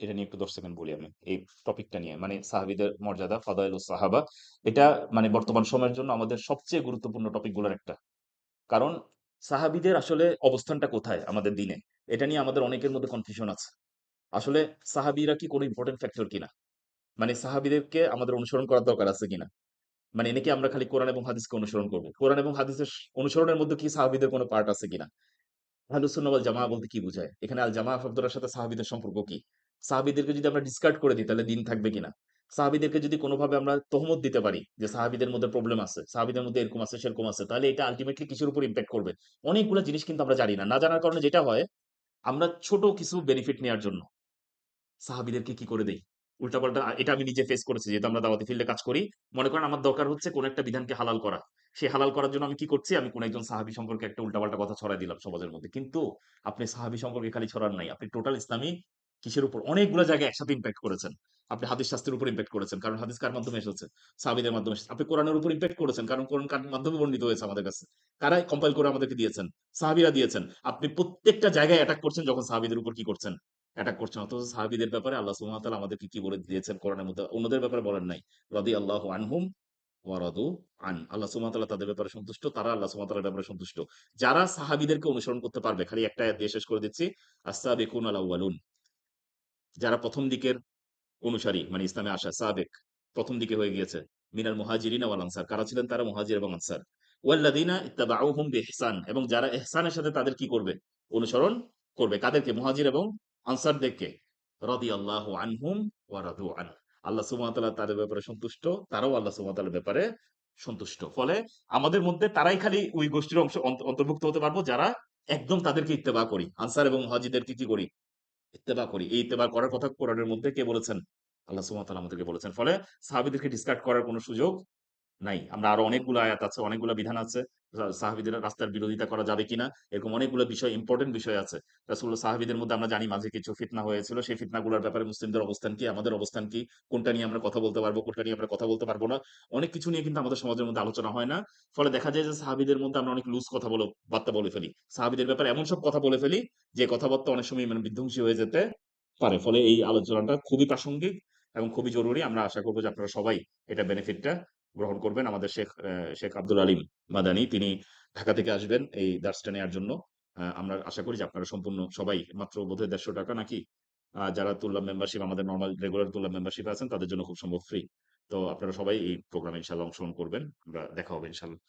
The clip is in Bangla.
এটা নিয়ে একটু ১০ সেকেন্ড বলি আমি। এই টপিকটা নিয়ে। মানে সাহাবীদের মর্যাদা, ফাদাইলুস সাহাবা। এটা মানে বর্তমান সময়ের জন্য আমাদের সবচেয়ে গুরুত্বপূর্ণ টপিকগুলোর একটা। কারণ সাহাবীদের আসলে অবস্থানটা কোথায় আমাদের দিনে? এটা নিয়ে আমাদের অনেকের মধ্যে কনফিউশন আছে। আসলে সাহাবীরা কি কোনো ইম্পোর্টেন্ট ফ্যাক্টর কিনা? মানে সাহাবীদেরকে আমাদের অনুসরণ করার দরকার আছে কিনা? মানে নাকি আমরা খালি কোরআন এবং হাদিসকে অনুসরণ করব? কোরআন এবং হাদিসের অনুসরণের মধ্যে কি সাহাবীদের কোনো পার্ট আছে কিনা? আহলুস সুন্নাহ ওয়াল জামাআহ বলতে কি বুঝায়? এখানে আল জামাআহ শব্দটার সাথে সাহাবীদের সম্পর্ক কি? সাহাবীদেরকে যদি আমরা ডিসকার্ড করে দিই তাহলে দিন থাকবে কিনা? সাহাবীদেরকে যদি কোনোভাবে আমরা তহমত দিতে পারি যে সাহাবীদের মধ্যে প্রবলেম আছে, সাহাবীদের মধ্যে এরকম আছে সেরকম আছে, তাহলে এটা আল্টিমেটলি কিসের উপর ইমপ্যাক্ট করবে? অনেকগুলা জিনিস কিন্তু আমরা জানি না। না জানার কারণে যেটা হয়, আমরা ছোট কিছু বেনিফিট নেয়ার জন্য সাহাবীদেরকে কি করে দেই? উল্টাপাল্টা এটা আমি নিজে ফেস করেছি। যেহেতু আমরা দাওয়াতি ফিল্ডে কাজ করি। মনে করেন আমার দরকার হচ্ছে কোন একটা বিধানকে হালাল করা। সেই হালাল করার জন্য আমি কি করছি? আমি কোন একজন সাহাবী সম্পর্কে একটা উল্টাপাল্টা কথা ছড়ায় দিলাম সমাজের মধ্যে। কিন্তু আপনি সাহাবী সম্পর্কে খালি ছড়ান নাই। আপনি টোটাল ইসলামী কিসের উপর? অনেকগুলা জায়গায় একসাথে ইমপ্যাক্ট করেছেন। আপনি হাদিস শাস্ত্রের উপর ইমপ্যাক্ট করেছেন। কারণ হাদিস কার মাধ্যমে এসেছে? সাহাবীদের মাধ্যমে এসেছে। আপনি কোরআনের উপর ইমপ্যাক্ট করেছেন। কারণ কোরআন কার মাধ্যমে বর্ণিত হয়েছে আমাদের কাছে। কারা কম্পাইল করে আমাদেরকে দিয়েছেন? সাহাবীরা দিয়েছেন। আপনি প্রত্যেকটা জায়গায় অ্যাটাক করছেন যখন সাহাবীদের উপর কি করছেন? অ্যাটাক করছেন। অথচ সাহাবীদের ব্যাপারে আল্লাহ সুবহানাহু ওয়া তাআলা আমাদেরকে কি বলে দিয়েছেন কোরআনের মধ্যে? অন্যদের ব্যাপারে বলেন নাই। রাদিয়াল্লাহু আনহুম ওয়া রাদু আন। আল্লাহ সুবহানাহু ওয়া তাআলা তাদের ব্যাপারে সন্তুষ্ট, তারা আল্লাহ সুবহানাহু ওয়া তাআলার ব্যাপারে সন্তুষ্ট। যারা সাহাবীদেরকে অনুসরণ করতে পারবে, খালি একটা আয়াত দিয়ে শেষ করে দিচ্ছি। আস-সাবিকুনাল আউয়ালুন। যারা ১ম দিকের অনুসারী মানে ইসলামে আসা সাবেক ১ম দিকে হয়ে গিয়েছে। মিনাল মুহাজিরিনা ওয়াল আনসার। কারা ছিলেন তারা? মুহাজির এবং আনসার। ওয়াল্লাযিনা ইত্তাবাউহুম বিইহসান এবং যারা ইহসানের সাথে তাদের কি করবে? অনুসরণ করবে। কাদেরকে? মুহাজির এবং আনসারদেরকে। রাদিয়াল্লাহু আনহুম ওয়া রাদু আন। আল্লাহ সুবহানাহু ওয়া তাআলা তাদের ব্যাপারে সন্তুষ্ট, তারাও আল্লাহ সুবহানাহু ওয়া তাআলার ব্যাপারে সন্তুষ্ট। ফলে আমাদের মধ্যে তারাই খালি ওই গোষ্ঠীর অংশ অন্তর্ভুক্ত হতে পারবো যারা একদম তাদেরকে ইত্তেবা করি। আনসার এবং মুহাজিরদেরকে কি করি? ইত্তেবা করি। এই ইত্তেবা করার কথা কোরআনের মধ্যে কে বলেছেন? আল্লাহ সুবহানাহু ওয়া তাআলা আমাদেরকে বলেছেন। ফলে সাহাবীদেরকে ডিসকার্ড করার কোন সুযোগ নাই। আমরা আরো অনেকগুলো আয়াত আছে, অনেকগুলো বিধান আছে। সাহাবীদের রাস্তার বিরোধিতা করা যাবে কিনা, এরকম অনেকগুলো বিষয় ইম্পোর্টেন্ট বিষয় আছে। রাসূলুল্লাহ সাহাবীদের মধ্যে আমরা জানি মাঝে কিছু ফিতনা হয়েছিল। সেই ফিতনাগুলোর ব্যাপারে মুসলিমদের অবস্থান কি, আমাদের অবস্থান কি, কোনটা নিয়ে আমরা কথা বলতে পারবো, কোনটা নিয়ে আমরা কথা বলতে পারবো না। অনেক কিছু নিয়ে কিন্তু আমাদের সমাজের মধ্যে আলোচনা হয় না। ফলে দেখা যায় যে সাহাবীদের মধ্যে আমরা অনেক লুজ কথা বার্তা বলে ফেলি। সাহাবীদের ব্যাপারে এমন সব কথা বলে ফেলি যে কথাবার্তা অনেক সময় মানে বিধ্বংসী হয়ে যেতে পারে। ফলে এই আলোচনাটা খুবই প্রাসঙ্গিক এবং খুবই জরুরি। আমরা আশা করব যে আপনারা সবাই এটা বেনিফিটটা গ্রহণ করবেন। আমাদের শেখ আব্দুল আলিম মাদানী তিনি ঢাকা থেকে আসবেন এই দার্সটা নেয়ার জন্য। আমরা আশা করি যে আপনারা সম্পূর্ণ সবাই মাত্র বোধহয় ৳১৫০ নাকি? যারা তুল্লাব মেম্বারশিপ আমাদের নরমাল রেগুলার তুল্লাব মেম্বারশিপ আছেন তাদের জন্য খুব সম্ভব ফ্রি। তো আপনারা সবাই এই প্রোগ্রামে ইনশাআল্লাহ অংশগ্রহণ করবেন। আমরা দেখা হবে ইনশাআল্লাহ।